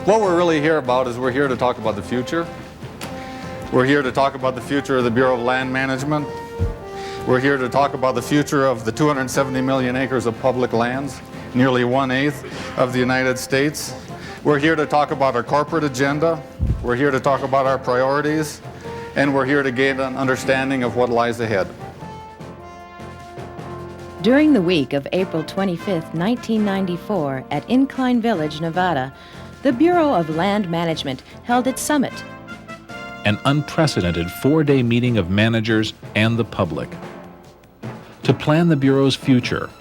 What we're really here about is we're here to talk about the future. We're here to talk about the future of the Bureau of Land Management. We're here to talk about the future of the 270 million acres of public lands, nearly 1/8 of the United States. We're here to talk about our corporate agenda. We're here to talk about our priorities. And we're here to gain an understanding of what lies ahead. During the week of April 25, 1994, at Incline Village, Nevada, the Bureau of Land Management held its summit. An unprecedented 4-day meeting of managers and the public to plan the Bureau's future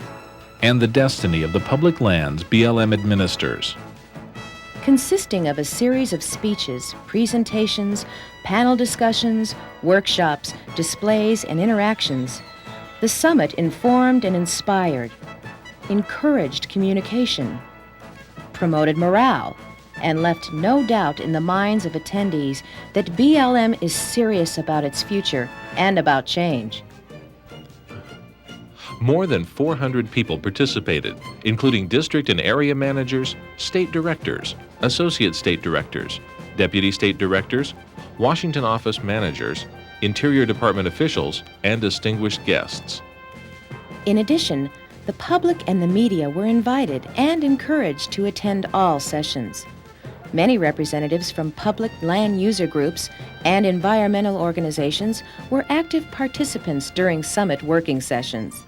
and the destiny of the public lands BLM administers. Consisting of a series of speeches, presentations, panel discussions, workshops, displays, and interactions, the summit informed and inspired, encouraged communication, promoted morale, and left no doubt in the minds of attendees that BLM is serious about its future and about change. More than 400 people participated, including district and area managers, state directors, associate state directors, deputy state directors, Washington office managers, Interior Department officials, and distinguished guests. In addition, the public and the media were invited and encouraged to attend all sessions. Many representatives from public land user groups and environmental organizations were active participants during summit working sessions.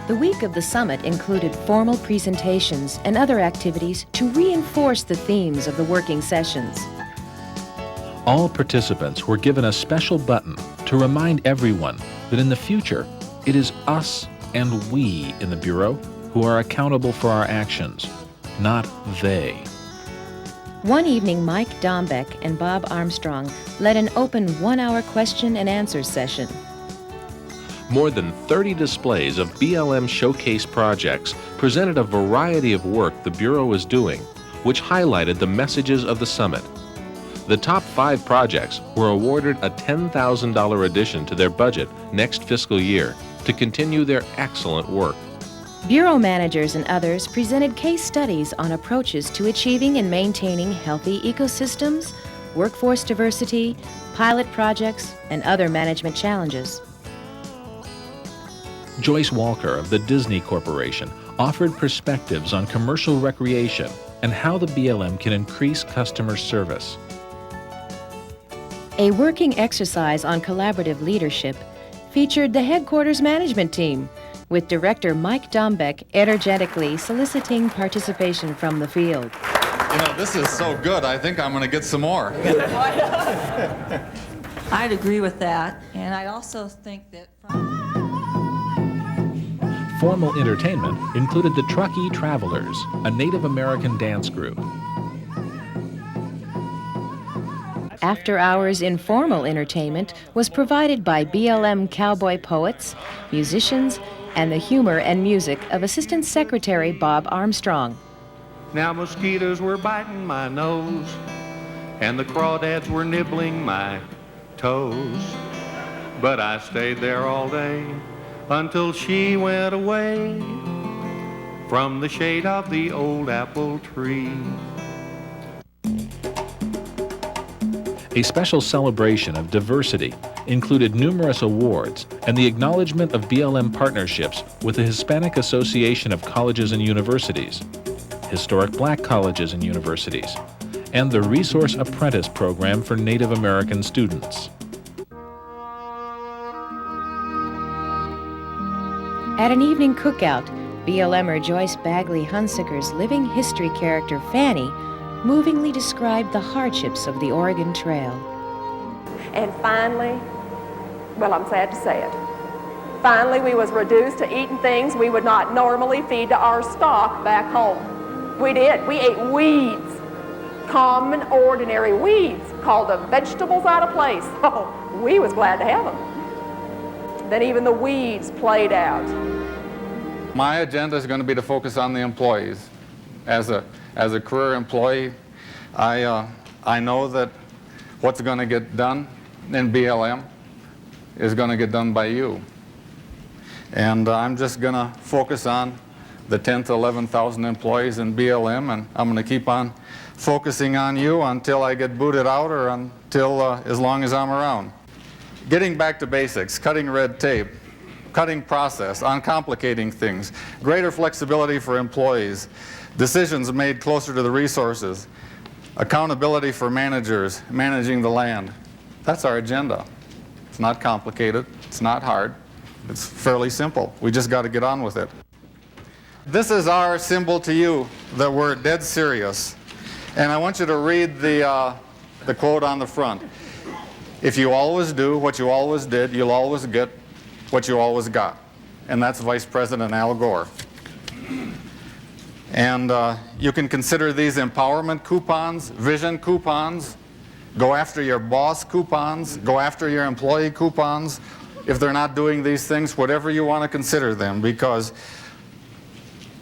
The week of the summit included formal presentations and other activities to reinforce the themes of the working sessions. All participants were given a special button to remind everyone that in the future, it is us and we in the Bureau who are accountable for our actions, not they. One evening, Mike Dombeck and Bob Armstrong led an open 1-hour question and answer session. More than 30 displays of BLM showcase projects presented a variety of work the Bureau is doing, which highlighted the messages of the summit. The top 5 projects were awarded a $10,000 addition to their budget next fiscal year to continue their excellent work. Bureau managers and others presented case studies on approaches to achieving and maintaining healthy ecosystems, workforce diversity, pilot projects, and other management challenges. Joyce Walker of the Disney Corporation offered perspectives on commercial recreation and how the BLM can increase customer service. A working exercise on collaborative leadership featured the headquarters management team, with Director Mike Dombeck energetically soliciting participation from the field. You know, this is so good, I think I'm going to get some more. I'd agree with that, and I also think that Formal entertainment included the Truckee Travelers, a Native American dance group. After-hours informal entertainment was provided by BLM cowboy poets, musicians, and the humor and music of Assistant Secretary Bob Armstrong. Now mosquitoes were biting my nose, and the crawdads were nibbling my toes. But I stayed there all day until she went away from the shade of the old apple tree. A special celebration of diversity included numerous awards and the acknowledgement of BLM partnerships with the Hispanic Association of Colleges and Universities, Historic Black Colleges and Universities, and the Resource Apprentice Program for Native American students. At an evening cookout, BLMer Joyce Bagley Hunsicker's living history character Fanny movingly described the hardships of the Oregon Trail. And finally, well, I'm sad to say it, finally we was reduced to eating things we would not normally feed to our stock back home. We did. We ate weeds, common, ordinary weeds, called the vegetables out of place. Oh, we was glad to have them. Then even the weeds played out. My agenda is going to be to focus on the employees. As a career employee, I know that what's going to get done in BLM is going to get done by you. And I'm just going to focus on the 10 to 11,000 employees in BLM, and I'm going to keep on focusing on you until I get booted out or until as long as I'm around. Getting back to basics, cutting red tape, cutting process, uncomplicating things, greater flexibility for employees, decisions made closer to the resources, accountability for managers, managing the land. That's our agenda. It's not complicated, it's not hard, it's fairly simple. We just got to get on with it. This is our symbol to you that we're dead serious. And I want you to read the quote on the front. If you always do what you always did, you'll always get what you always got. And that's Vice President Al Gore. And you can consider these empowerment coupons, vision coupons, go after your boss coupons, go after your employee coupons. If they're not doing these things, whatever you want to consider them, because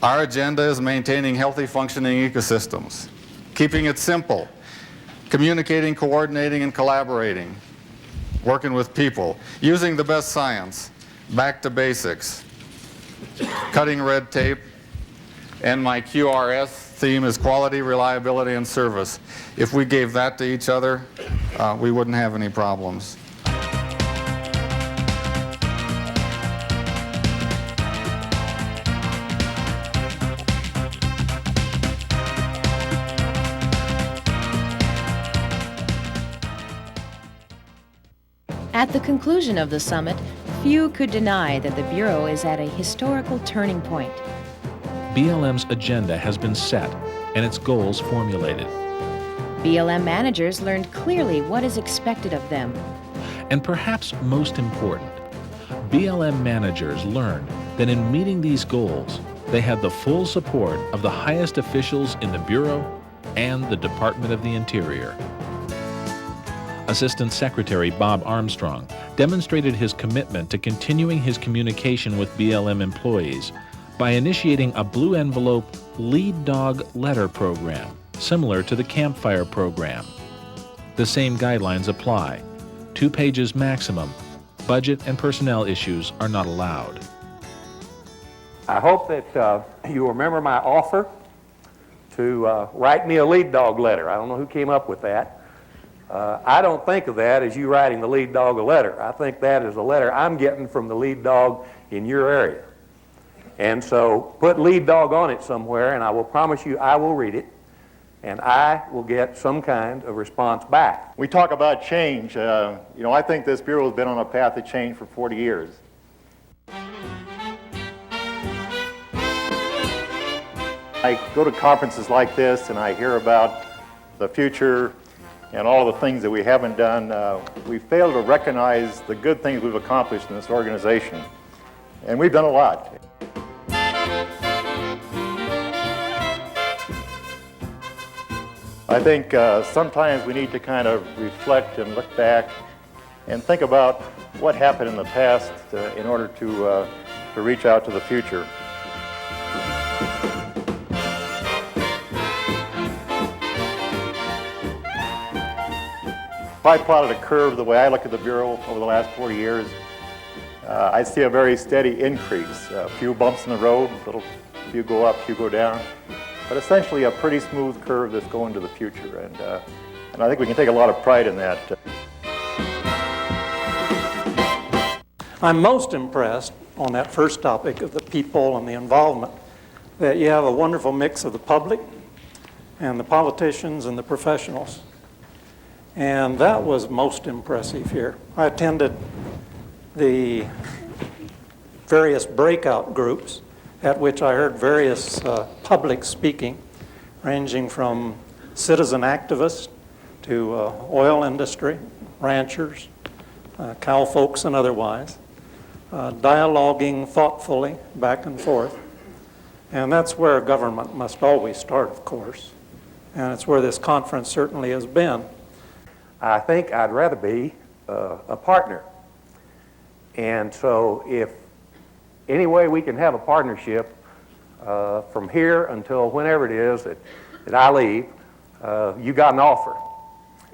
our agenda is maintaining healthy functioning ecosystems, keeping it simple, communicating, coordinating, and collaborating, working with people, using the best science, back to basics, cutting red tape, and my QRS theme is quality, reliability, and service. If we gave that to each other, we wouldn't have any problems. At the conclusion of the summit, few could deny that the Bureau is at a historical turning point. BLM's agenda has been set and its goals formulated. BLM managers learned clearly what is expected of them. And perhaps most important, BLM managers learned that in meeting these goals, they had the full support of the highest officials in the Bureau and the Department of the Interior. Assistant Secretary Bob Armstrong demonstrated his commitment to continuing his communication with BLM employees by initiating a blue envelope lead dog letter program, similar to the campfire program. The same guidelines apply. 2 pages maximum. Budget and personnel issues are not allowed. I hope that you remember my offer to write me a lead dog letter. I don't know who came up with that. I don't think of that as you writing the lead dog a letter. I think that is a letter I'm getting from the lead dog in your area. And so put lead dog on it somewhere, and I will promise you I will read it, and I will get some kind of response back. We talk about change. I think this Bureau has been on a path of change for 40 years. I go to conferences like this and I hear about the future and all the things that we haven't done. We fail to recognize the good things we've accomplished in this organization. And we've done a lot. I think sometimes we need to kind of reflect and look back and think about what happened in the past in order to reach out to the future. If I plotted a curve the way I look at the Bureau over the last 40 years, I see a very steady increase. A few bumps in the road, a few go up, a few go down, but essentially a pretty smooth curve that's going to the future. And I think we can take a lot of pride in that. I'm most impressed on that first topic of the people and the involvement, that you have a wonderful mix of the public and the politicians and the professionals. And that was most impressive here. I attended the various breakout groups at which I heard various public speaking, ranging from citizen activists to oil industry, ranchers, cow folks and otherwise, dialoguing thoughtfully back and forth. And that's where government must always start, of course. And it's where this conference certainly has been. I think I'd rather be a partner. And so if any way we can have a partnership from here until whenever it is that I leave, you got an offer.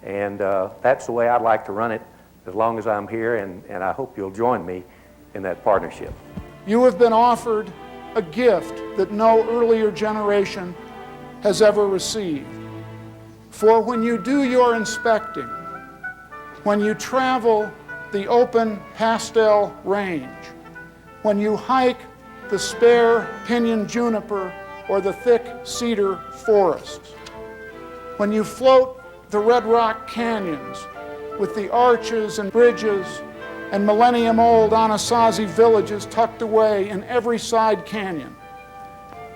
And that's the way I'd like to run it as long as I'm here, and I hope you'll join me in that partnership. You have been offered a gift that no earlier generation has ever received. For when you do your inspecting, when you travel the open pastel range, when you hike the spare pinyon juniper or the thick cedar forests, when you float the Red Rock canyons with the arches and bridges and millennium-old Anasazi villages tucked away in every side canyon,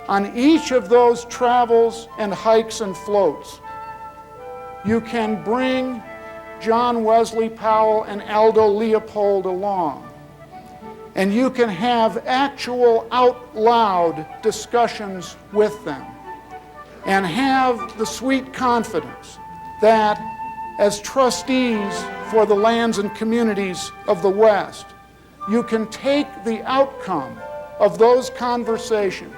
on each of those travels and hikes and floats, you can bring John Wesley Powell and Aldo Leopold along, and you can have actual out loud discussions with them and have the sweet confidence that as trustees for the lands and communities of the West, you can take the outcome of those conversations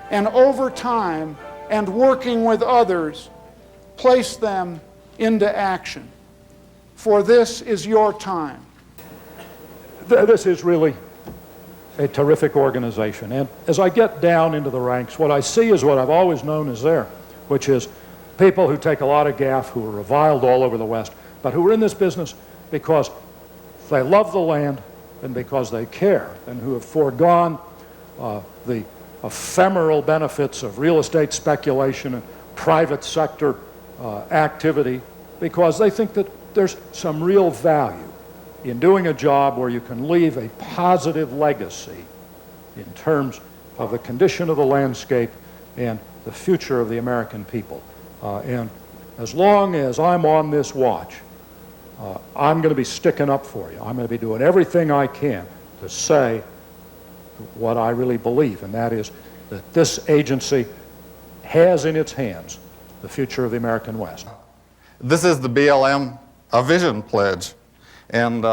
and over time and working with others, place them into action. For this is your time. This is really a terrific organization. And as I get down into the ranks, what I see is what I've always known is there, which is people who take a lot of gaff, who are reviled all over the West, but who are in this business because they love the land and because they care, and who have foregone the ephemeral benefits of real estate speculation and private sector activity because they think that there's some real value in doing a job where you can leave a positive legacy in terms of the condition of the landscape and the future of the American people. And as long as I'm on this watch, I'm going to be sticking up for you. I'm going to be doing everything I can to say what I really believe, and that is that this agency has in its hands the future of the American West. This is the BLM a vision pledge, and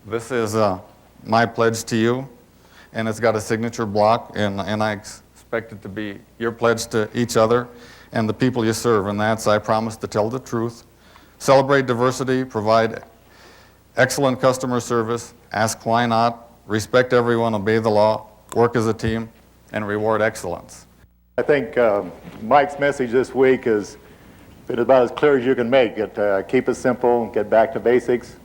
this is my pledge to you, and it's got a signature block, and I expect it to be your pledge to each other and the people you serve, and that's I promise to tell the truth, celebrate diversity, provide excellent customer service, ask why not, respect everyone, obey the law, work as a team, and reward excellence. I think Mike's message this week has been about as clear as you can make it. Keep it simple, get back to basics.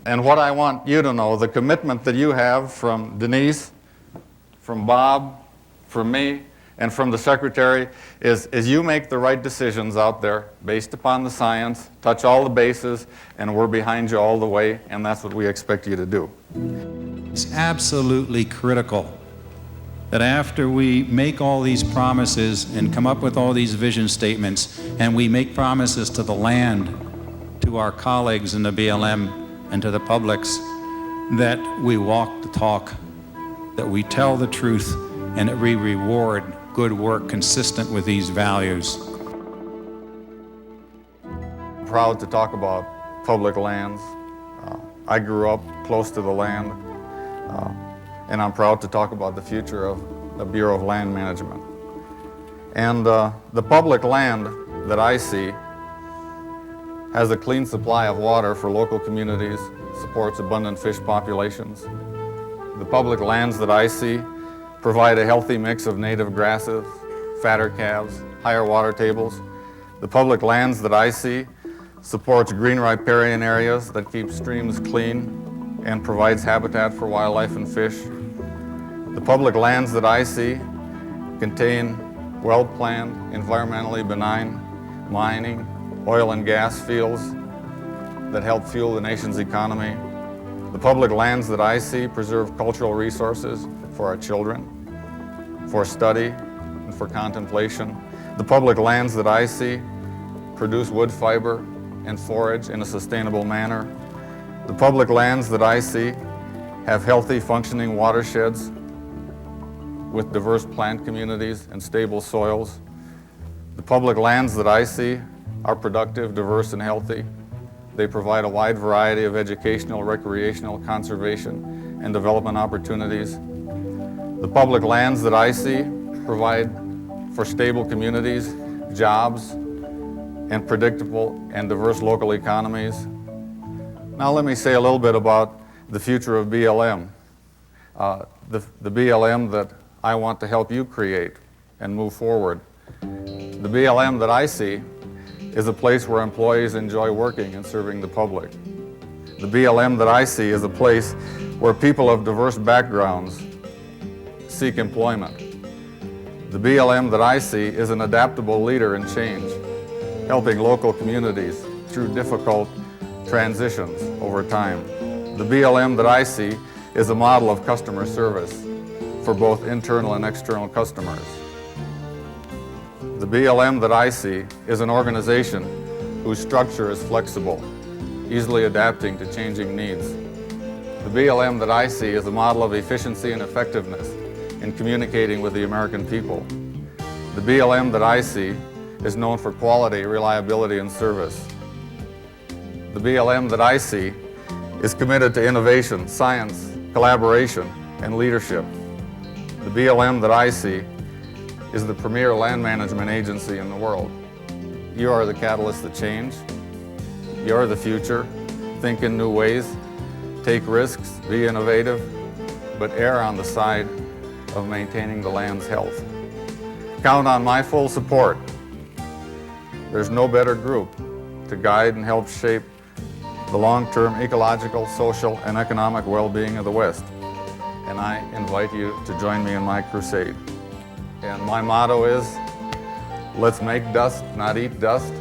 And what I want you to know, the commitment that you have from Denise, from Bob, from me, and from the Secretary is you make the right decisions out there based upon the science, touch all the bases, and we're behind you all the way, and that's what we expect you to do. It's absolutely critical that after we make all these promises and come up with all these vision statements, and we make promises to the land, to our colleagues in the BLM, and to the publics, that we walk the talk, that we tell the truth, and that we reward good work consistent with these values. I'm proud to talk about public lands. I grew up close to the land, and I'm proud to talk about the future of the Bureau of Land Management. And the public land that I see has a clean supply of water for local communities, supports abundant fish populations. The public lands that I see provide a healthy mix of native grasses, fatter calves, higher water tables. The public lands that I see supports green riparian areas that keep streams clean and provides habitat for wildlife and fish. The public lands that I see contain well-planned, environmentally benign mining, oil and gas fields that help fuel the nation's economy. The public lands that I see preserve cultural resources for our children, for study, and for contemplation. The public lands that I see produce wood fiber and forage in a sustainable manner. The public lands that I see have healthy, functioning watersheds with diverse plant communities and stable soils. The public lands that I see are productive, diverse, and healthy. They provide a wide variety of educational, recreational, conservation, and development opportunities. The public lands that I see provide for stable communities, jobs, and predictable and diverse local economies. Now let me say a little bit about the future of BLM. The BLM that I want to help you create and move forward. The BLM that I see is a place where employees enjoy working and serving the public. The BLM that I see is a place where people of diverse backgrounds seek employment. The BLM that I see is an adaptable leader in change, helping local communities through difficult transitions over time. The BLM that I see is a model of customer service for both internal and external customers. The BLM that I see is an organization whose structure is flexible, easily adapting to changing needs. The BLM that I see is a model of efficiency and effectiveness in communicating with the American people. The BLM that I see is known for quality, reliability, and service. The BLM that I see is committed to innovation, science, collaboration, and leadership. The BLM that I see is the premier land management agency in the world. You are the catalyst to change. You're the future. Think in new ways, take risks, be innovative, but err on the side of maintaining the land's health. Count on my full support. There's no better group to guide and help shape the long-term ecological, social, and economic well-being of the West. And I invite you to join me in my crusade. And my motto is, let's make dust, not eat dust.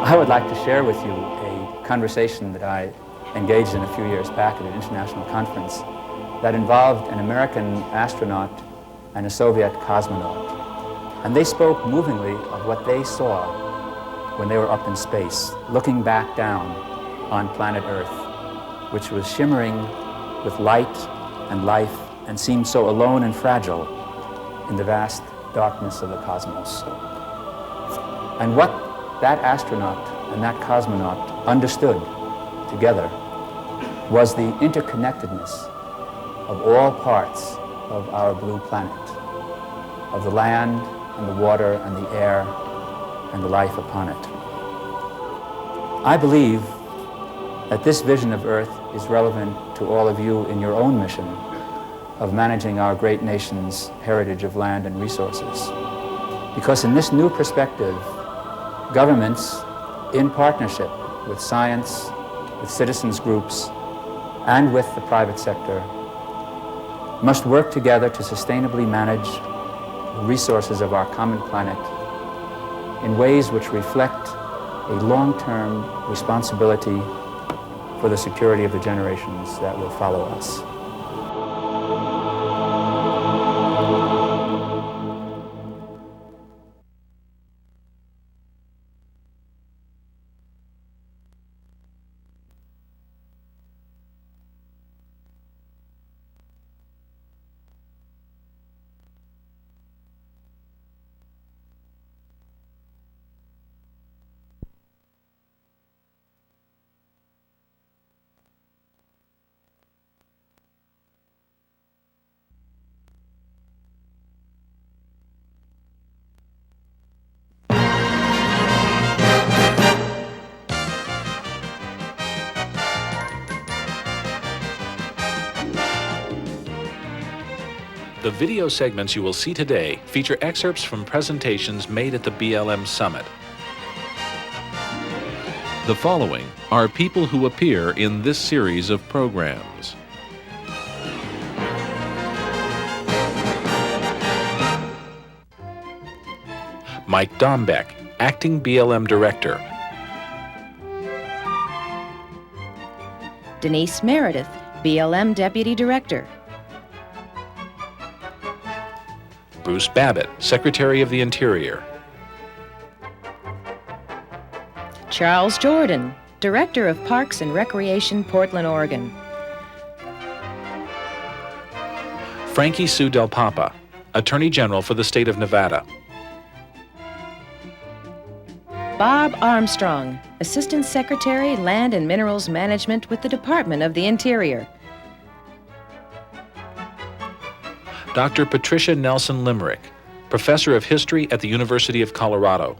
I would like to share with you a conversation that I engaged in a few years back at an international conference that involved an American astronaut and a Soviet cosmonaut. And they spoke movingly of what they saw when they were up in space, looking back down on planet Earth, which was shimmering with light and life and seemed so alone and fragile in the vast darkness of the cosmos. And what that astronaut and that cosmonaut understood together was the interconnectedness of all parts of our blue planet, of the land and the water and the air and the life upon it. I believe that this vision of Earth is relevant to all of you in your own mission of managing our great nation's heritage of land and resources. Because in this new perspective, governments, in partnership with science, with citizens groups, and with the private sector, must work together to sustainably manage the resources of our common planet in ways which reflect a long-term responsibility for the security of the generations that will follow us. The video segments you will see today feature excerpts from presentations made at the BLM Summit. The following are people who appear in this series of programs. Mike Dombeck, Acting BLM Director. Denise Meredith, BLM Deputy Director. Bruce Babbitt, Secretary of the Interior. Charles Jordan, Director of Parks and Recreation, Portland, Oregon. Frankie Sue Del Papa, Attorney General for the State of Nevada. Bob Armstrong, Assistant Secretary, Land and Minerals Management with the Department of the Interior. Dr. Patricia Nelson Limerick, Professor of History at the University of Colorado.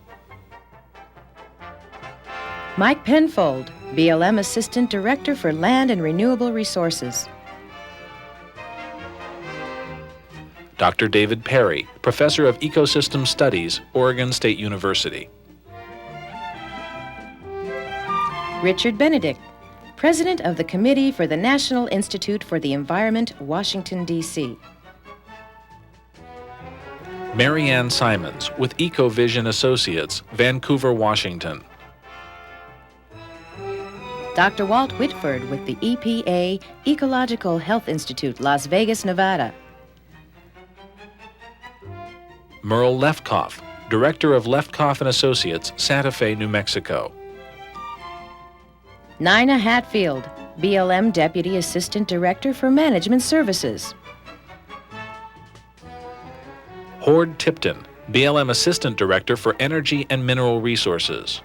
Mike Penfold, BLM Assistant Director for Land and Renewable Resources. Dr. David Perry, Professor of Ecosystem Studies, Oregon State University. Richard Benedict, President of the Committee for the National Institute for the Environment, Washington, D.C. Marianne Simons with EcoVision Associates, Vancouver, Washington. Dr. Walt Whitford with the EPA Ecological Health Institute, Las Vegas, Nevada. Merle Lefkoff, Director of Lefkoff and Associates, Santa Fe, New Mexico. Nina Hatfield, BLM Deputy Assistant Director for Management Services. Hord Tipton, BLM Assistant Director for Energy and Mineral Resources.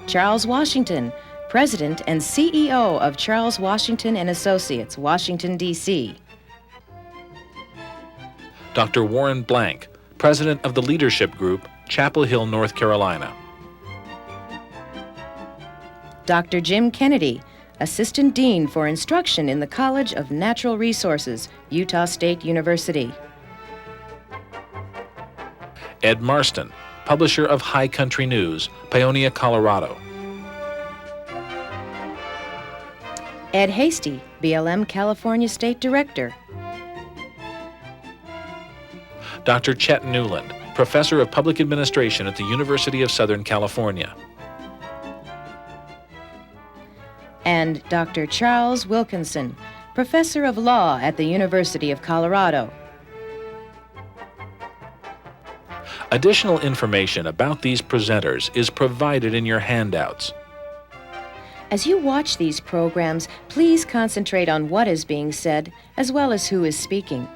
Charles Washington, President and CEO of Charles Washington and Associates, Washington, D.C. Dr. Warren Blank, President of the Leadership Group, Chapel Hill, North Carolina. Dr. Jim Kennedy, Assistant Dean for Instruction in the College of Natural Resources, Utah State University. Ed Marston, Publisher of High Country News, Paonia, Colorado. Ed Hasty, BLM California State Director. Dr. Chet Newland, Professor of Public Administration at the University of Southern California. And Dr. Charles Wilkinson, Professor of Law at the University of Colorado. Additional information about these presenters is provided in your handouts. As you watch these programs, please concentrate on what is being said as well as who is speaking.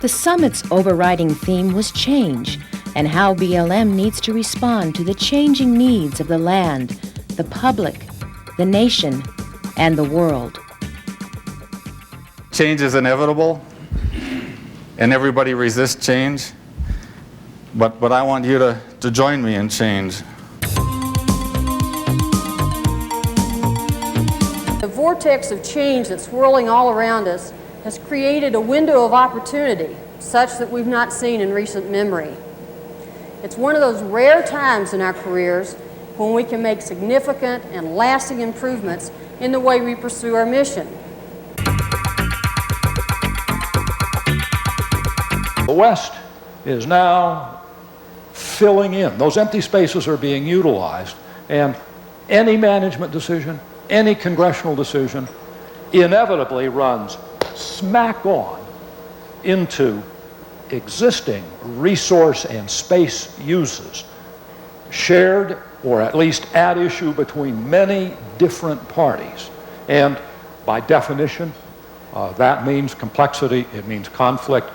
The summit's overriding theme was change, and how BLM needs to respond to the changing needs of the land, the public, the nation, and the world. Change is inevitable, and everybody resists change, but I want you to join me in change. The vortex of change that's swirling all around us has created a window of opportunity such that we've not seen in recent memory. It's one of those rare times in our careers when we can make significant and lasting improvements in the way we pursue our mission. The West is now filling in. Those empty spaces are being utilized, and any management decision, any congressional decision inevitably runs smack on into existing resource and space uses, shared or at least at issue between many different parties. And by definition, that means complexity, it means conflict.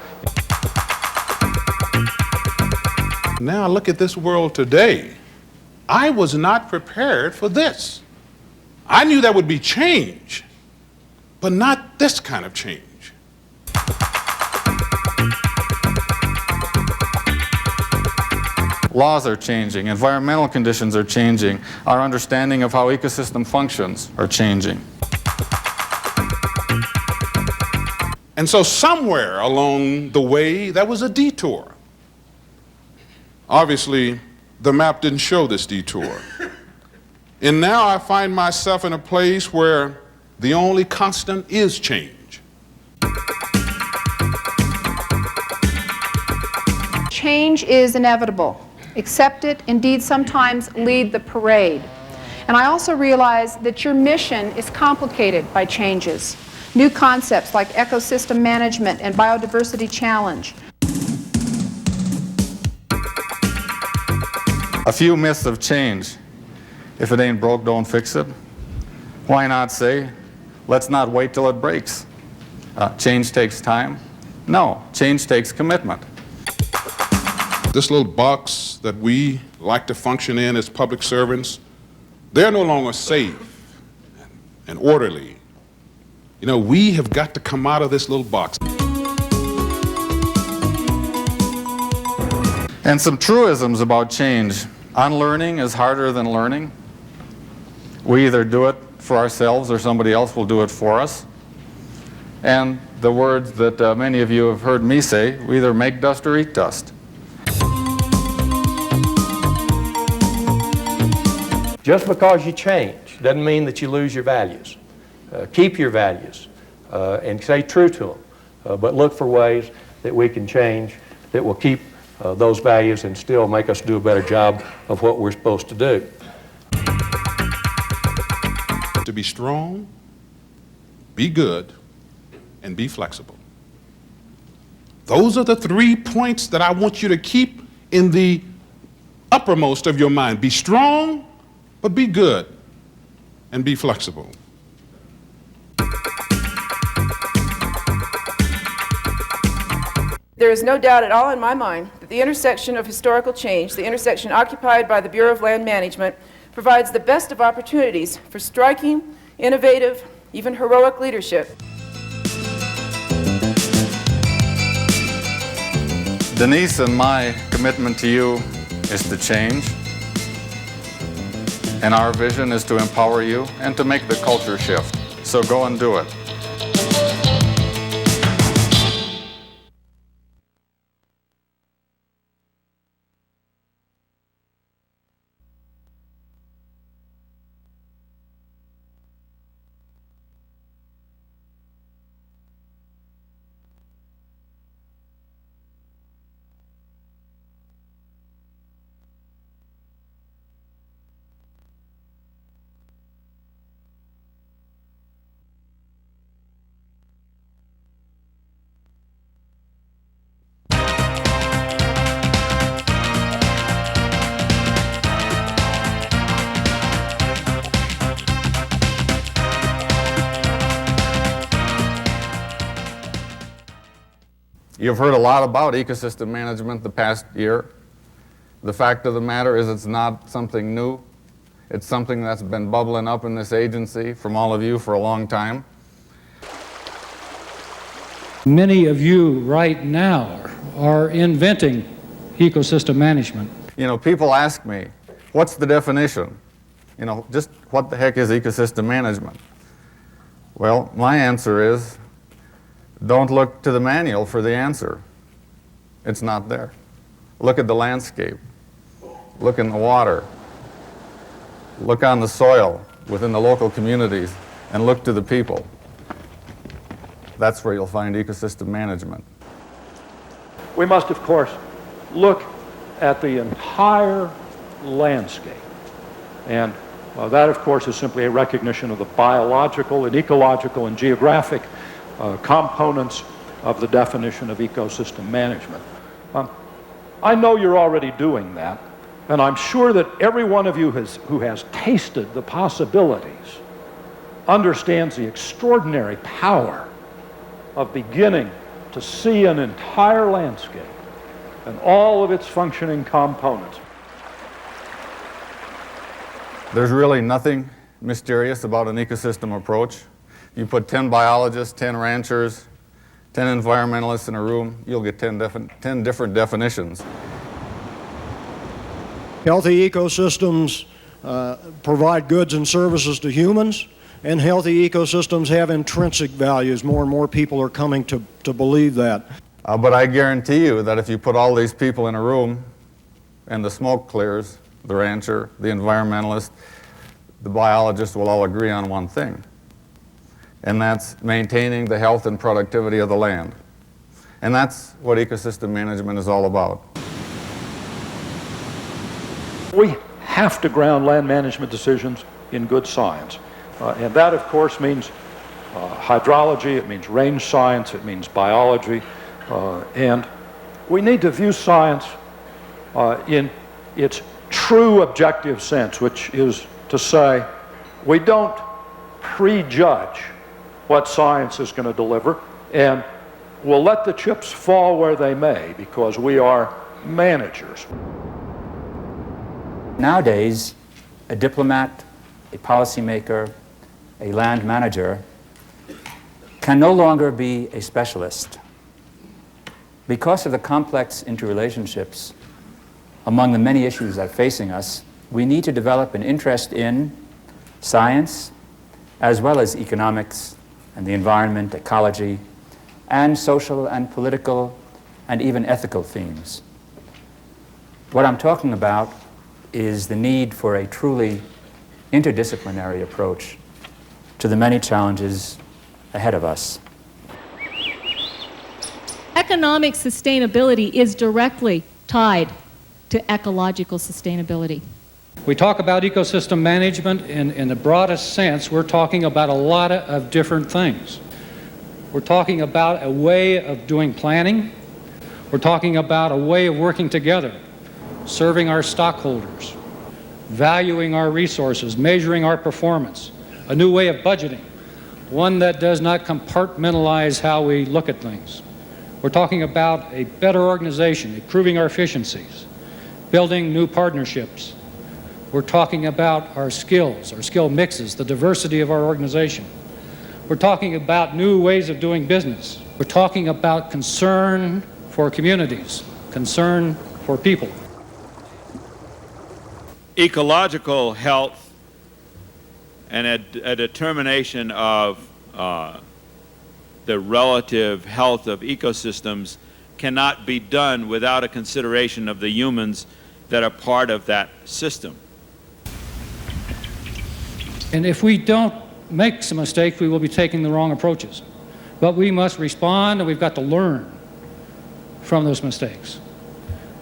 Now look at this world today. I was not prepared for this. I knew there would be change, but not this kind of change. Laws are changing, environmental conditions are changing, our understanding of how ecosystem functions are changing. And so somewhere along the way, there was a detour. Obviously, the map didn't show this detour. And now I find myself in a place where the only constant is change. Change is inevitable. Accept it, indeed sometimes lead the parade. And I also realize that your mission is complicated by changes. New concepts like ecosystem management and biodiversity challenge. A few myths of change. If it ain't broke, don't fix it. Why not say, let's not wait till it breaks? Change takes time? No, change takes commitment. This little box that we like to function in as public servants, they're no longer safe and orderly. You know, we have got to come out of this little box. And some truisms about change. Unlearning is harder than learning. We either do it for ourselves or somebody else will do it for us. And the words that many of you have heard me say, we either make dust or eat dust. Just because you change doesn't mean that you lose your values. Keep your values and stay true to them, but look for ways that we can change that will keep those values and still make us do a better job of what we're supposed to do. To be strong, be good, and be flexible. Those are the 3 points that I want you to keep in the uppermost of your mind. Be strong, but be good, and be flexible. There is no doubt at all in my mind that the intersection of historical change, the intersection occupied by the Bureau of Land Management, provides the best of opportunities for striking, innovative, even heroic leadership. Denise and my commitment to you is to change. And our vision is to empower you and to make the culture shift. So go and do it. You've heard a lot about ecosystem management the past year. The fact of the matter is it's not something new. It's something that's been bubbling up in this agency from all of you for a long time. Many of you right now are inventing ecosystem management. You know, people ask me, what's the definition? You know, just what the heck is ecosystem management? Well, my answer is, don't look to the manual for the answer. It's not there. Look at the landscape. Look in the water. Look on the soil within the local communities and look to the people. That's where you'll find ecosystem management. We must, of course, look at the entire landscape. And that, of course, is simply a recognition of the biological and ecological and geographic components of the definition of ecosystem management. I know you're already doing that, and I'm sure that every one of you who has tasted the possibilities understands the extraordinary power of beginning to see an entire landscape and all of its functioning components. There's really nothing mysterious about an ecosystem approach. You put 10 biologists, 10 ranchers, 10 environmentalists in a room, you'll get 10 different definitions. Healthy ecosystems provide goods and services to humans, and healthy ecosystems have intrinsic values. More and more people are coming to believe that. But I guarantee you that if you put all these people in a room and the smoke clears, the rancher, the environmentalist, the biologist will all agree on one thing. And that's maintaining the health and productivity of the land. And that's what ecosystem management is all about. We have to ground land management decisions in good science. And that, of course, means hydrology, it means range science, it means biology. And we need to view science in its true objective sense, which is to say, we don't prejudge what science is going to deliver, and we'll let the chips fall where they may because we are managers. Nowadays, a diplomat, a policymaker, a land manager can no longer be a specialist. Because of the complex interrelationships among the many issues that are facing us, we need to develop an interest in science, as well as economics and the environment, ecology, and social and political and even ethical themes. What I'm talking about is the need for a truly interdisciplinary approach to the many challenges ahead of us. Economic sustainability is directly tied to ecological sustainability. We talk about ecosystem management in the broadest sense. We're talking about a lot of different things. We're talking about a way of doing planning. We're talking about a way of working together, serving our stockholders, valuing our resources, measuring our performance, a new way of budgeting, one that does not compartmentalize how we look at things. We're talking about a better organization, improving our efficiencies, building new partnerships. We're talking about our skills, our skill mixes, the diversity of our organization. We're talking about new ways of doing business. We're talking about concern for communities, concern for people. Ecological health and a determination of the relative health of ecosystems cannot be done without a consideration of the humans that are part of that system. And if we don't make some mistakes, we will be taking the wrong approaches. But we must respond, and we've got to learn from those mistakes.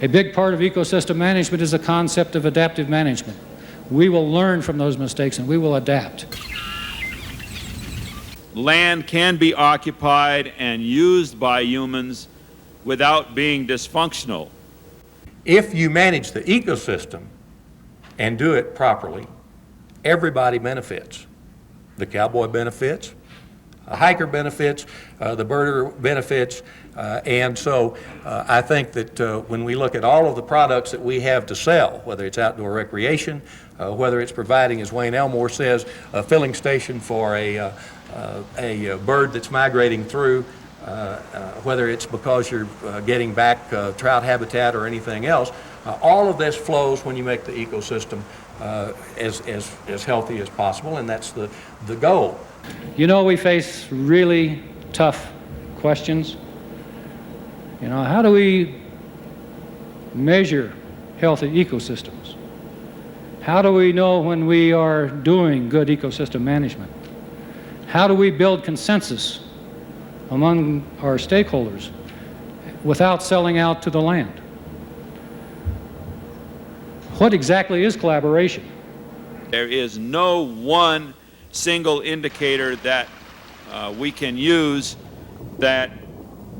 A big part of ecosystem management is the concept of adaptive management. We will learn from those mistakes, and we will adapt. Land can be occupied and used by humans without being dysfunctional. If you manage the ecosystem and do it properly, everybody benefits. The cowboy benefits, a hiker benefits, the birder benefits, and so I think that when we look at all of the products that we have to sell, whether it's outdoor recreation, whether it's providing, as Wayne Elmore says, a filling station for a bird that's migrating through, whether it's because you're getting back trout habitat or anything else, all of this flows when you make the ecosystem as healthy as possible, and that's the goal. You know, we face really tough questions. You know, how do we measure healthy ecosystems? How do we know when we are doing good ecosystem management? How do we build consensus among our stakeholders without selling out to the land? What exactly is collaboration? There is no one single indicator that we can use that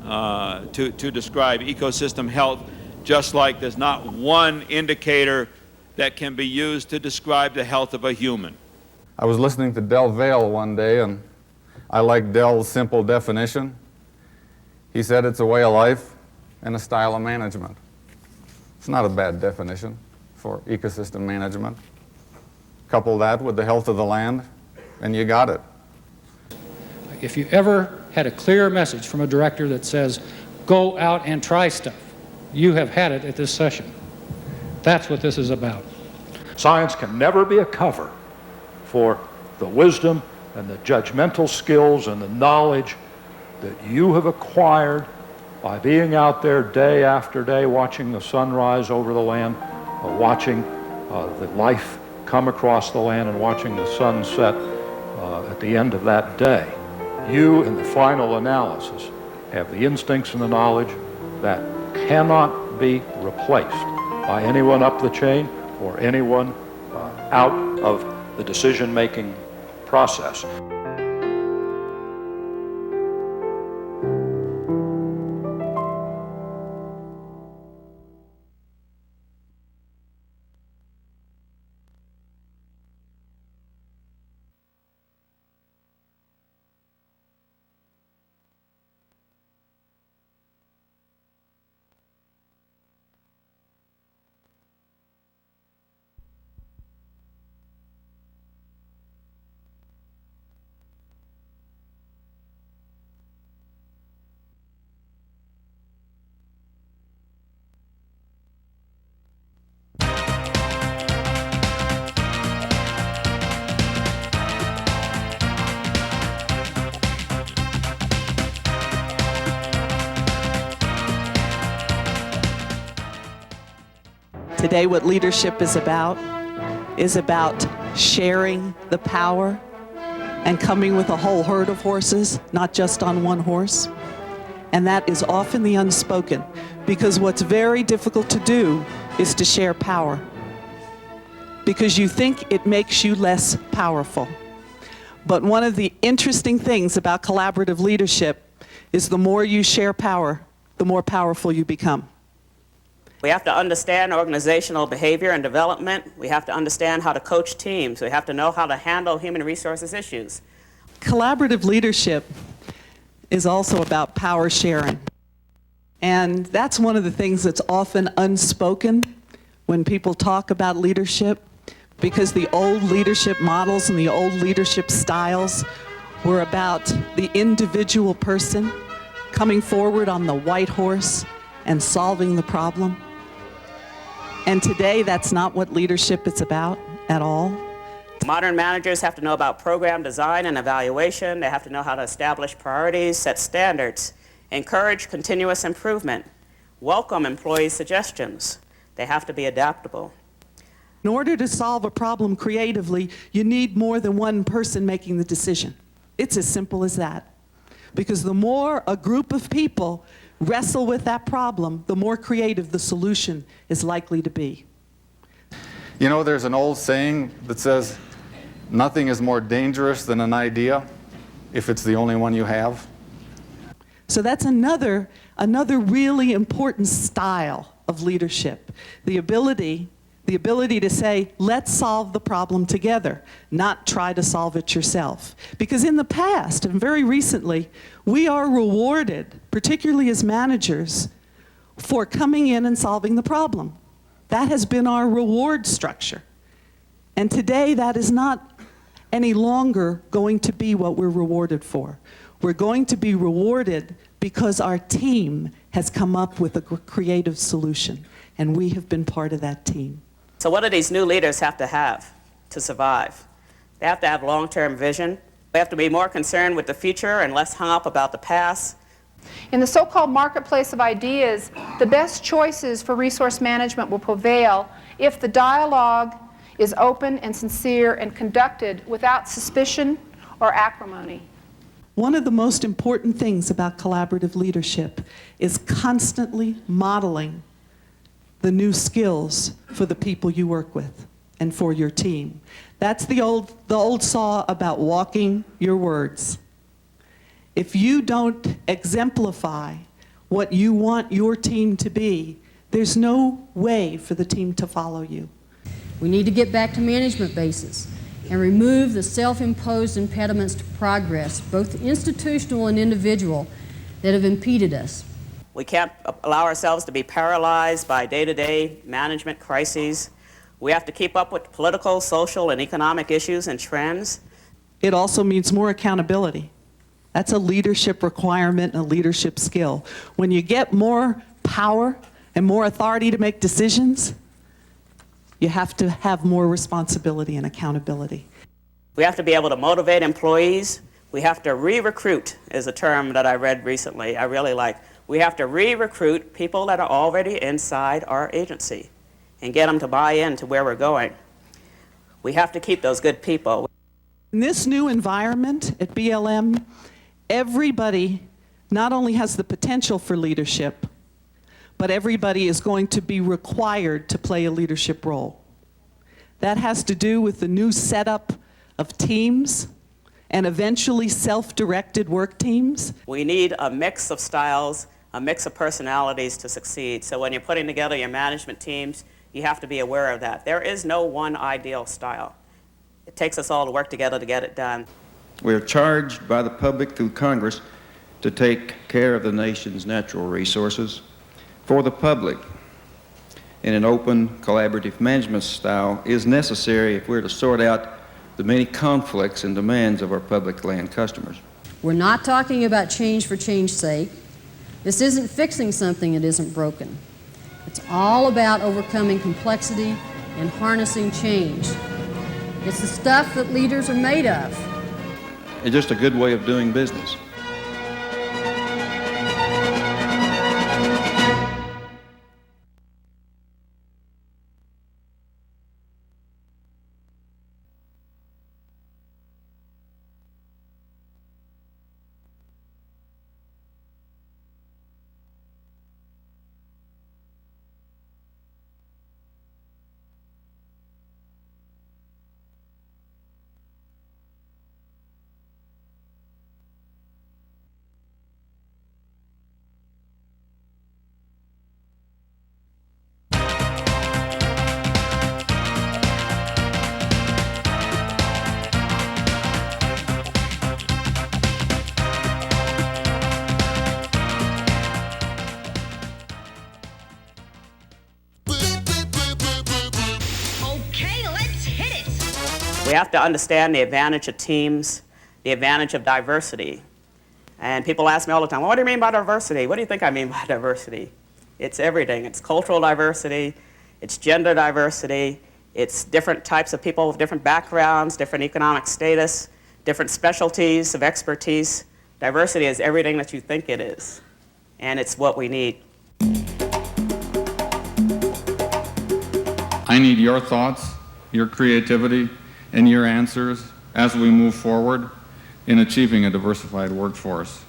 to describe ecosystem health, just like there's not one indicator that can be used to describe the health of a human. I was listening to Del Valle one day, and I like Del's simple definition. He said it's a way of life and a style of management. It's not a bad definition for ecosystem management. Couple that with the health of the land, and you got it. If you ever had a clear message from a director that says, go out and try stuff, you have had it at this session. That's what this is about. Science can never be a cover for the wisdom and the judgmental skills and the knowledge that you have acquired by being out there day after day watching the sunrise over the land, watching the life come across the land, and watching the sun set at the end of that day. You, in the final analysis, have the instincts and the knowledge that cannot be replaced by anyone up the chain or anyone out of the decision-making process. Today, what leadership is about sharing the power and coming with a whole herd of horses, not just on one horse. And that is often the unspoken, because what's very difficult to do is to share power, because you think it makes you less powerful. But one of the interesting things about collaborative leadership is the more you share power, the more powerful you become. We have to understand organizational behavior and development. We have to understand how to coach teams. We have to know how to handle human resources issues. Collaborative leadership is also about power sharing. And that's one of the things that's often unspoken when people talk about leadership, because the old leadership models and the old leadership styles were about the individual person coming forward on the white horse and solving the problem. And today, that's not what leadership is about at all. Modern managers have to know about program design and evaluation. They have to know how to establish priorities, set standards, encourage continuous improvement, welcome employee suggestions. They have to be adaptable. In order to solve a problem creatively, you need more than one person making the decision. It's as simple as that. Because the more a group of people wrestle with that problem, the more creative the solution is likely to be. You know, there's an old saying that says, nothing is more dangerous than an idea if it's the only one you have. So that's another really important style of leadership. The ability to say, let's solve the problem together, not try to solve it yourself. Because in the past, and very recently, we are rewarded, particularly as managers, for coming in and solving the problem. That has been our reward structure. And today, that is not any longer going to be what we're rewarded for. We're going to be rewarded because our team has come up with a creative solution, and we have been part of that team. So what do these new leaders have to survive? They have to have long-term vision. They have to be more concerned with the future and less hung up about the past. In the so-called marketplace of ideas, the best choices for resource management will prevail if the dialogue is open and sincere and conducted without suspicion or acrimony. One of the most important things about collaborative leadership is constantly modeling the new skills for the people you work with and for your team. That's the old saw about walking your words. If you don't exemplify what you want your team to be, there's no way for the team to follow you. We need to get back to management bases and remove the self-imposed impediments to progress, both institutional and individual, that have impeded us. We can't allow ourselves to be paralyzed by day-to-day management crises. We have to keep up with political, social, and economic issues and trends. It also means more accountability. That's a leadership requirement and a leadership skill. When you get more power and more authority to make decisions, you have to have more responsibility and accountability. We have to be able to motivate employees. We have to re-recruit, is a term that I read recently, I really like. We have to re-recruit people that are already inside our agency and get them to buy into where we're going. We have to keep those good people. In this new environment at BLM, everybody not only has the potential for leadership, but everybody is going to be required to play a leadership role. That has to do with the new setup of teams and eventually self-directed work teams. We need a mix of styles, a mix of personalities to succeed. So when you're putting together your management teams, you have to be aware of that. There is no one ideal style. It takes us all to work together to get it done. We are charged by the public through Congress to take care of the nation's natural resources for the public in an open, collaborative management style is necessary if we're to sort out the many conflicts and demands of our public land customers. We're not talking about change for change's sake. This isn't fixing something that isn't broken. It's all about overcoming complexity and harnessing change. It's the stuff that leaders are made of. It's just a good way of doing business. We have to understand the advantage of teams, the advantage of diversity. And people ask me all the time, well, what do you mean by diversity? What do you think I mean by diversity? It's everything. It's cultural diversity, it's gender diversity, it's different types of people with different backgrounds, different economic status, different specialties of expertise. Diversity is everything that you think it is, and it's what we need. I need your thoughts, your creativity, and your answers as we move forward in achieving a diversified workforce.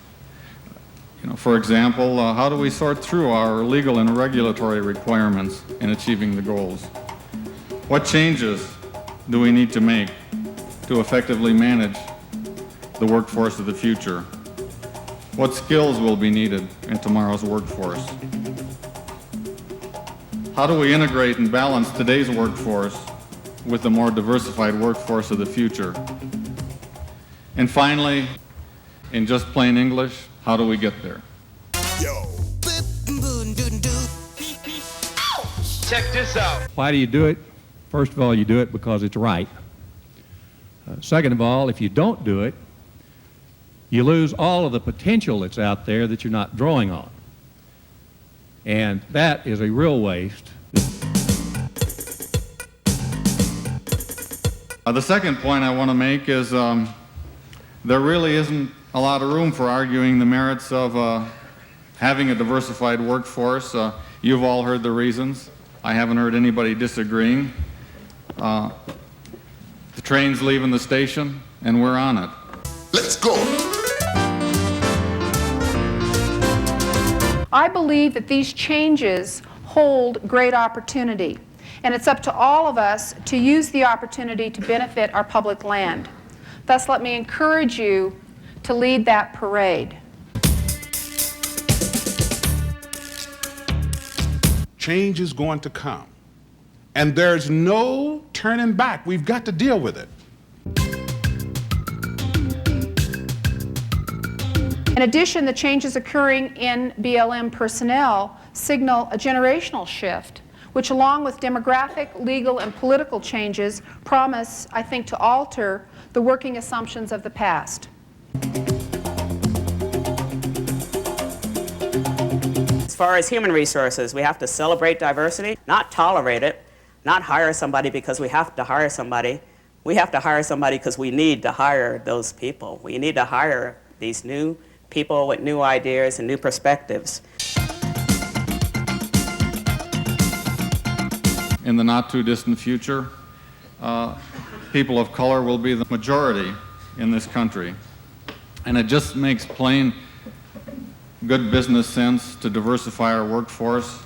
For example, how do we sort through our legal and regulatory requirements in achieving the goals? What changes do we need to make to effectively manage the workforce of the future? What skills will be needed in tomorrow's workforce? How do we integrate and balance today's workforce with the more diversified workforce of the future? And finally, in just plain English, how do we get there? Check this out. Why do you do it? First of all, you do it because it's right. Second of all, if you don't do it, you lose all of the potential that's out there that you're not drawing on. And that is a real waste. The second point I want to make is there really isn't a lot of room for arguing the merits of having a diversified workforce. You've all heard the reasons. I haven't heard anybody disagreeing. The train's leaving the station, and we're on it. Let's go. I believe that these changes hold great opportunity, and it's up to all of us to use the opportunity to benefit our public land. Thus, let me encourage you to lead that parade. Change is going to come, and there's no turning back. We've got to deal with it. In addition, the changes occurring in BLM personnel signal a generational shift, which along with demographic, legal, and political changes promise, I think, to alter the working assumptions of the past. As far as human resources, we have to celebrate diversity, not tolerate it, not hire somebody because we have to hire somebody. We have to hire somebody because we need to hire those people. We need to hire these new people with new ideas and new perspectives. In the not too distant future, people of color will be the majority in this country. And it just makes plain good business sense to diversify our workforce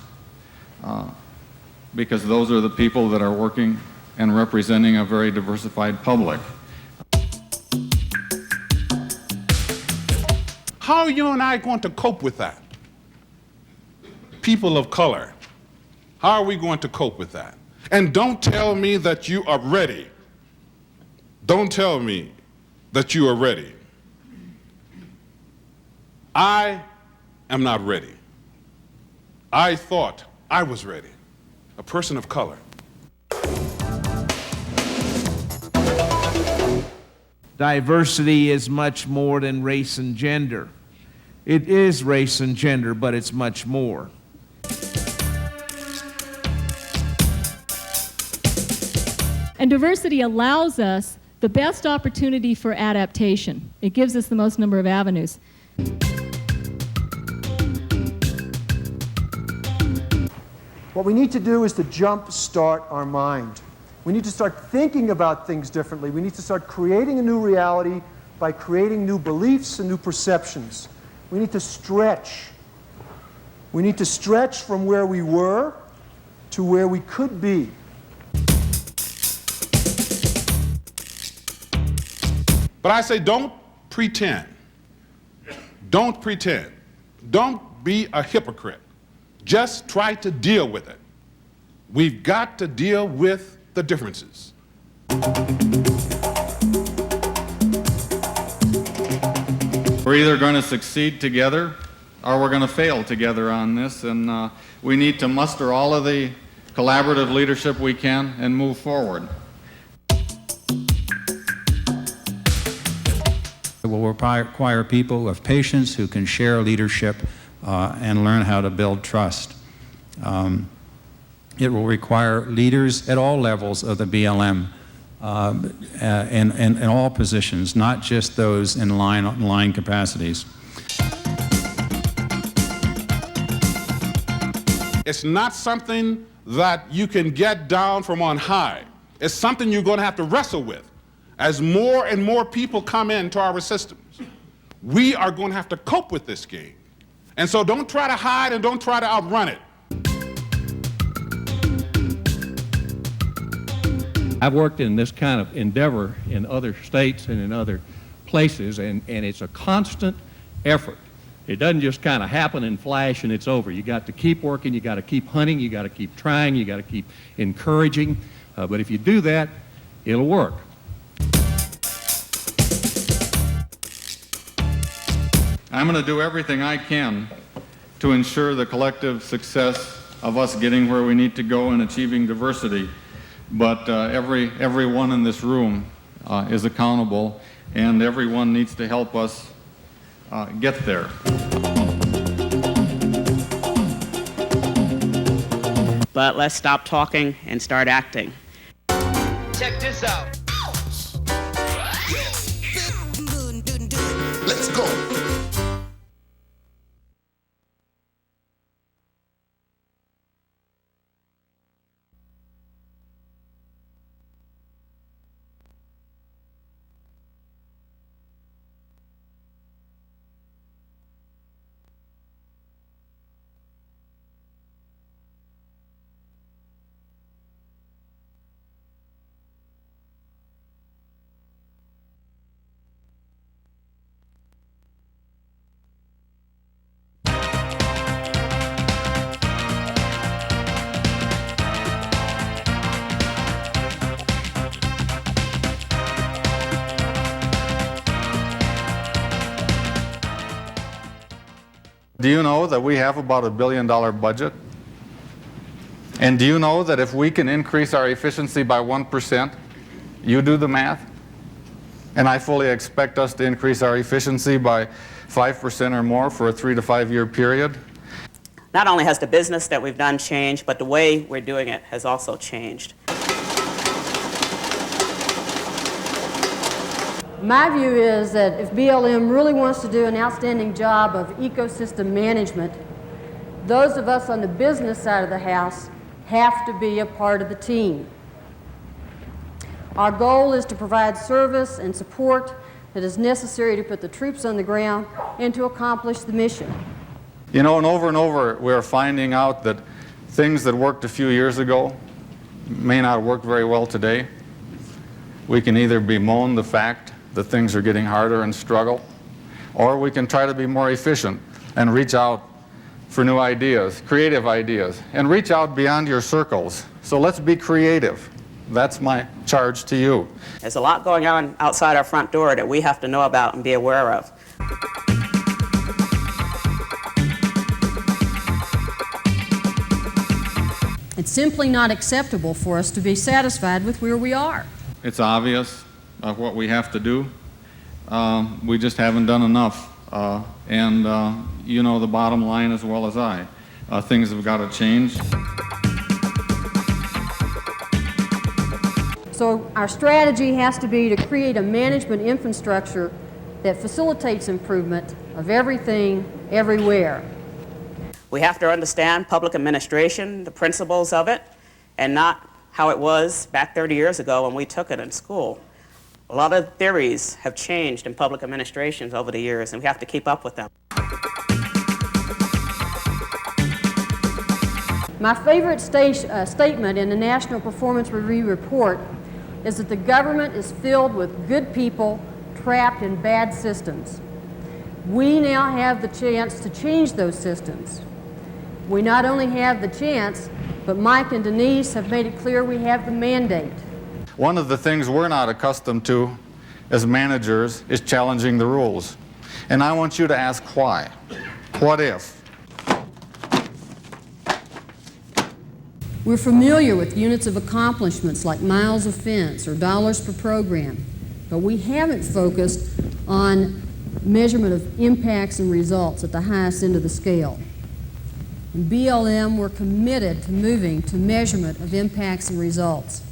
because those are the people that are working and representing a very diversified public. How are you and I going to cope with that? People of color, how are we going to cope with that? And don't tell me that you are ready. Don't tell me that you are ready. I am not ready. I thought I was ready. A person of color. Diversity is much more than race and gender. It is race and gender, but it's much more. And diversity allows us the best opportunity for adaptation. It gives us the most number of avenues. What we need to do is to jump start our mind. We need to start thinking about things differently. We need to start creating a new reality by creating new beliefs and new perceptions. We need to stretch. We need to stretch from where we were to where we could be. But I say don't pretend. Don't pretend. Don't be a hypocrite. Just try to deal with it. We've got to deal with the differences. We're either going to succeed together or we're going to fail together on this, and we need to muster all of the collaborative leadership we can and move forward. require people who have patience, who can share leadership, and learn how to build trust. It will require leaders at all levels of the BLM, in all positions, not just those in line capacities. It's not something that you can get down from on high. It's something you're going to have to wrestle with. As more and more people come into our systems, we are going to have to cope with this game. And so don't try to hide and don't try to outrun it. I've worked in this kind of endeavor in other states and in other places, and it's a constant effort. It doesn't just kind of happen and flash and it's over. You got to keep working, you got to keep hunting, you got to keep trying, you got to keep encouraging. But if you do that, it'll work. I'm going to do everything I can to ensure the collective success of us getting where we need to go and achieving diversity. But everyone in this room is accountable, and everyone needs to help us get there. But let's stop talking and start acting. Check this out. Let's go. Do you know that we have about $1 billion budget? And do you know that if we can increase our efficiency by 1%, you do the math, and I fully expect us to increase our efficiency by 5% or more for a 3 to 5 year period? Not only has the business that we've done changed, but the way we're doing it has also changed. My view is that if BLM really wants to do an outstanding job of ecosystem management, those of us on the business side of the house have to be a part of the team. Our goal is to provide service and support that is necessary to put the troops on the ground and to accomplish the mission. You know, and over, we're finding out that things that worked a few years ago may not work very well today. We can either bemoan the fact that things are getting harder and struggle, or we can try to be more efficient and reach out for new ideas, creative ideas, and reach out beyond your circles. So let's be creative. That's my charge to you. There's a lot going on outside our front door that we have to know about and be aware of. It's simply not acceptable for us to be satisfied with where we are. It's obvious what we have to do. We just haven't done enough. You know the bottom line as well as I. Things have got to change. So our strategy has to be to create a management infrastructure that facilitates improvement of everything, everywhere. We have to understand public administration, the principles of it, and not how it was back 30 years ago when we took it in school. A lot of theories have changed in public administrations over the years, and we have to keep up with them. My favorite statement in the National Performance Review report is that the government is filled with good people trapped in bad systems. We now have the chance to change those systems. We not only have the chance, but Mike and Denise have made it clear we have the mandate. One of the things we're not accustomed to as managers is challenging the rules. And I want you to ask why. What if? We're familiar with units of accomplishments like miles of fence or dollars per program, but we haven't focused on measurement of impacts and results at the highest end of the scale. In BLM, we're committed to moving to measurement of impacts and results.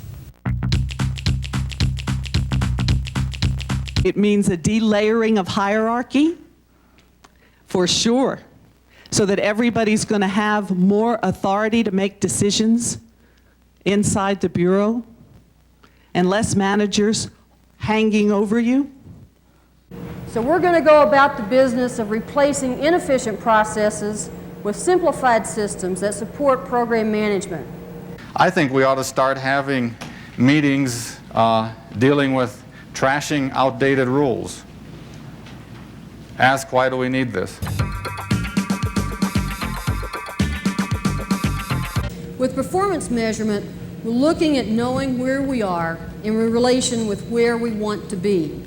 It means a delayering of hierarchy, for sure, so that everybody's going to have more authority to make decisions inside the Bureau and less managers hanging over you. So we're going to go about the business of replacing inefficient processes with simplified systems that support program management. I think we ought to start having meetings dealing with trashing outdated rules. Ask, why do we need this? With performance measurement, we're looking at knowing where we are in relation with where we want to be.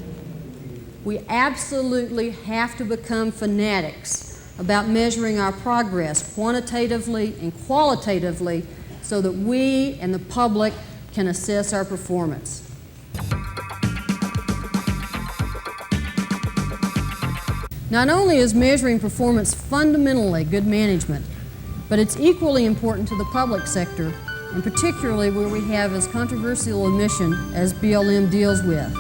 We absolutely have to become fanatics about measuring our progress quantitatively and qualitatively so that we and the public can assess our performance. Not only is measuring performance fundamentally good management, but it's equally important to the public sector, and particularly where we have as controversial a mission as BLM deals with.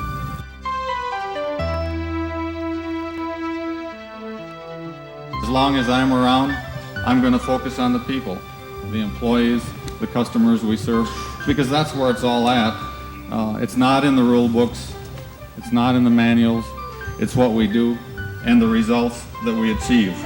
As long as I'm around, I'm going to focus on the people, the employees, the customers we serve, because that's where it's all at. It's not in the rule books, it's not in the manuals, it's what we do and the results that we achieve.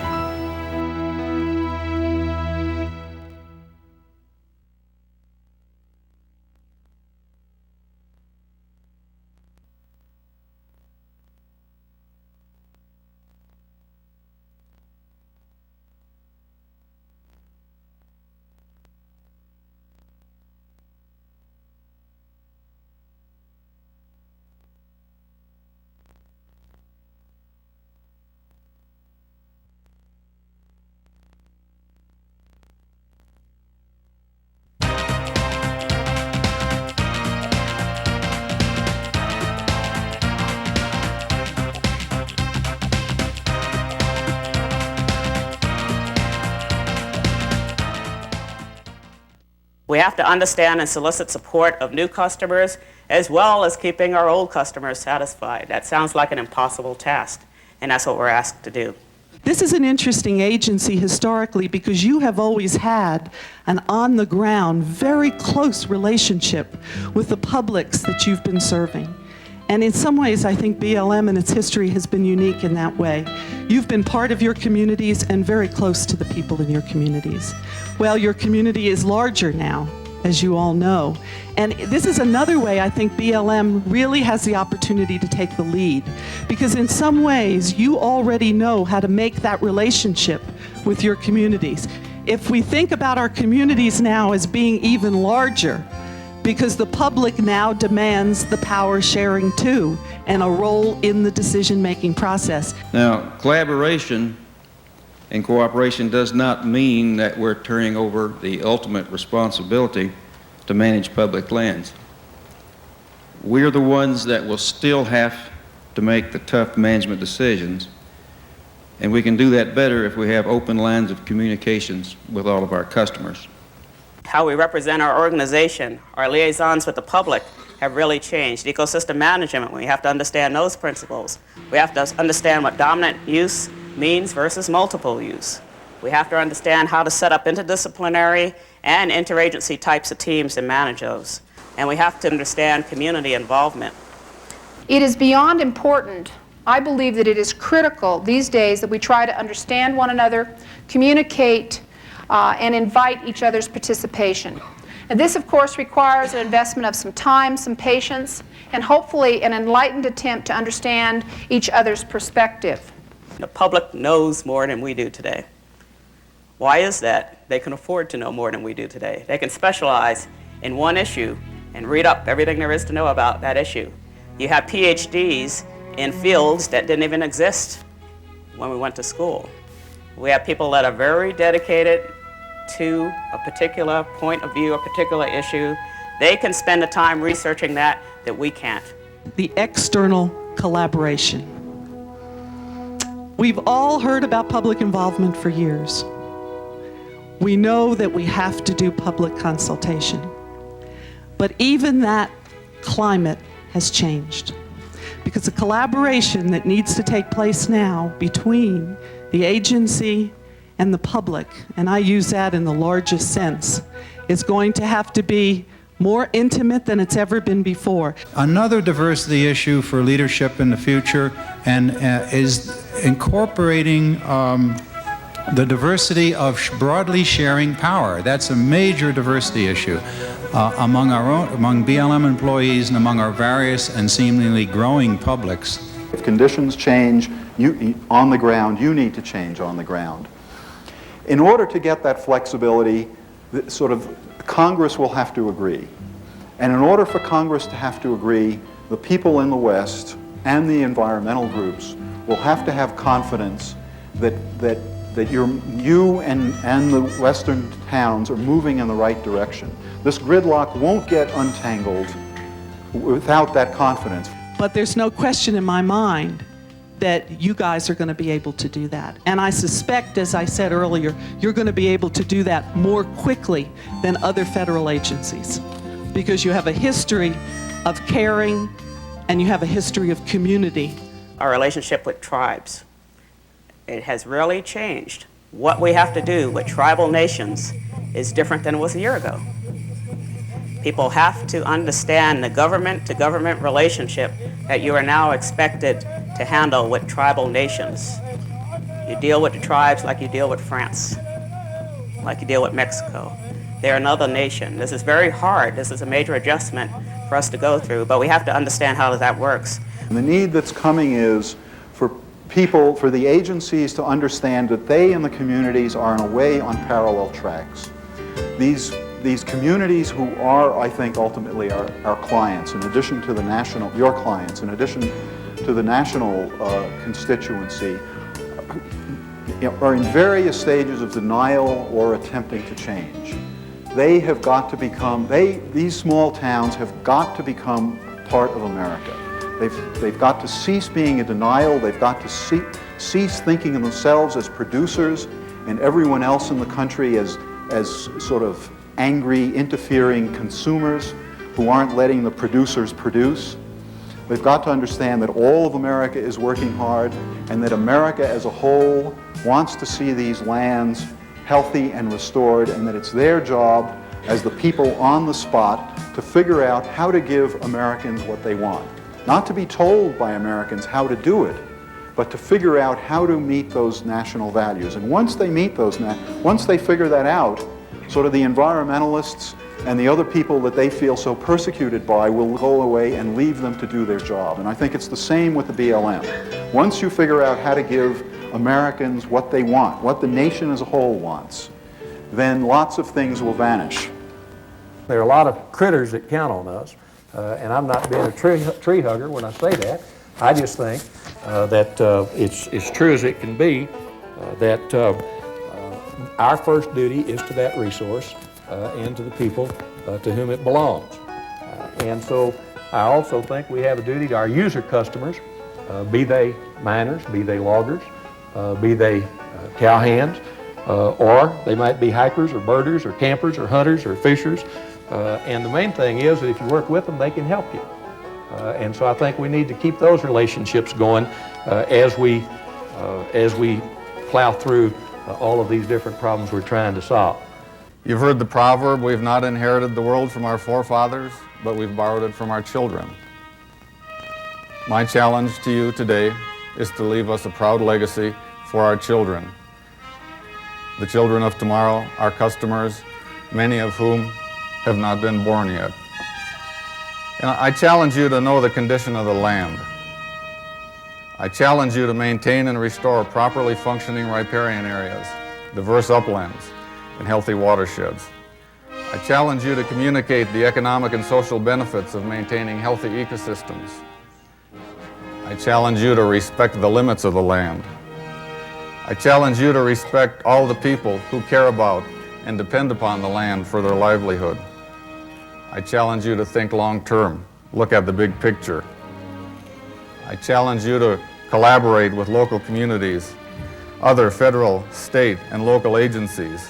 We have to understand and solicit support of new customers as well as keeping our old customers satisfied. That sounds like an impossible task, and that's what we're asked to do. This is an interesting agency historically because you have always had an on-the-ground, very close relationship with the publics that you've been serving. And in some ways, I think BLM and its history has been unique in that way. You've been part of your communities and very close to the people in your communities. Well, your community is larger now, as you all know. And this is another way I think BLM really has the opportunity to take the lead. Because in some ways, you already know how to make that relationship with your communities. If we think about our communities now as being even larger, because the public now demands the power sharing too, and a role in the decision-making process. Now, collaboration and cooperation does not mean that we're turning over the ultimate responsibility to manage public lands. We're the ones that will still have to make the tough management decisions, and we can do that better if we have open lines of communications with all of our customers. How we represent our organization, our liaisons with the public have really changed. Ecosystem management, we have to understand those principles. We have to understand what dominant use means versus multiple use. We have to understand how to set up interdisciplinary and interagency types of teams and manage those. And we have to understand community involvement. It is beyond important. I believe that it is critical these days that we try to understand one another, communicate, and invite each other's participation. And this, of course, requires an investment of some time, some patience, and hopefully an enlightened attempt to understand each other's perspective. The public knows more than we do today. Why is that? They can afford to know more than we do today. They can specialize in one issue and read up everything there is to know about that issue. You have PhDs in fields that didn't even exist when we went to school. We have people that are very dedicated to a particular point of view, a particular issue. They can spend the time researching that we can't. The external collaboration. We've all heard about public involvement for years. We know that we have to do public consultation. But even that climate has changed, because the collaboration that needs to take place now between the agency and the public, and I use that in the largest sense, is going to have to be more intimate than it's ever been before. Another diversity issue for leadership in the future is incorporating the diversity of broadly sharing power. That's a major diversity issue among BLM employees and among our various and seemingly growing publics. If conditions change on the ground, you need to change on the ground. In order to get that flexibility, Congress will have to agree. And in order for Congress to have to agree, the people in the West and the environmental groups will have to have confidence that you and the Western towns are moving in the right direction. This gridlock won't get untangled without that confidence. But there's no question in my mind that you guys are going to be able to do that. And I suspect, as I said earlier, you're going to be able to do that more quickly than other federal agencies, because you have a history of caring and you have a history of community. Our relationship with tribes, it has really changed. What we have to do with tribal nations is different than it was a year ago. People have to understand the government-to-government relationship that you are now expected to handle with tribal nations. You deal with the tribes like you deal with France, like you deal with Mexico. They're another nation. This is very hard. This is a major adjustment for us to go through, but we have to understand how that works. And the need that's coming is for people, for the agencies to understand that they and the communities are in a way on parallel tracks. These communities who are, I think, ultimately our clients, in addition to the national, your clients, in addition to the national constituency, are in various stages of denial or attempting to change. They have got to become, these small towns have got to become part of America. They've got to cease being in denial. They've got to cease thinking of themselves as producers and everyone else in the country as sort of angry, interfering consumers who aren't letting the producers produce. They've got to understand that all of America is working hard and that America as a whole wants to see these lands healthy and restored, and that it's their job as the people on the spot to figure out how to give Americans what they want. Not to be told by Americans how to do it, but to figure out how to meet those national values. And once they meet those, once they figure that out, sort of the environmentalists and the other people that they feel so persecuted by will go away and leave them to do their job. And I think it's the same with the BLM. Once you figure out how to give Americans what they want, what the nation as a whole wants, then lots of things will vanish. There are a lot of critters that count on us, and I'm not being a tree hugger when I say that. I just think that it's as true as it can be that our first duty is to that resource and to the people to whom it belongs. And so I also think we have a duty to our user customers, be they miners, be they loggers, be they cowhands, or they might be hikers or birders or campers or hunters or fishers. And the main thing is that if you work with them, they can help you. And so I think we need to keep those relationships going as we plow through all of these different problems we're trying to solve. You've heard the proverb, we've not inherited the world from our forefathers, but we've borrowed it from our children. My challenge to you today is to leave us a proud legacy for our children. The children of tomorrow, our customers, many of whom have not been born yet. And I challenge you to know the condition of the land. I challenge you to maintain and restore properly functioning riparian areas, diverse uplands, and healthy watersheds. I challenge you to communicate the economic and social benefits of maintaining healthy ecosystems. I challenge you to respect the limits of the land. I challenge you to respect all the people who care about and depend upon the land for their livelihood. I challenge you to think long-term, look at the big picture. I challenge you to collaborate with local communities, other federal, state, and local agencies,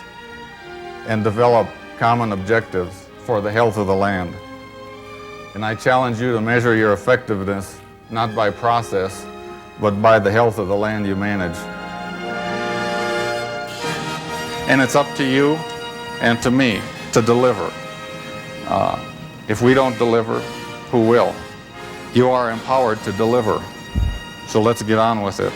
and develop common objectives for the health of the land. And I challenge you to measure your effectiveness not by process, but by the health of the land you manage. And it's up to you and to me to deliver. If we don't deliver, who will? You are empowered to deliver. So let's get on with it.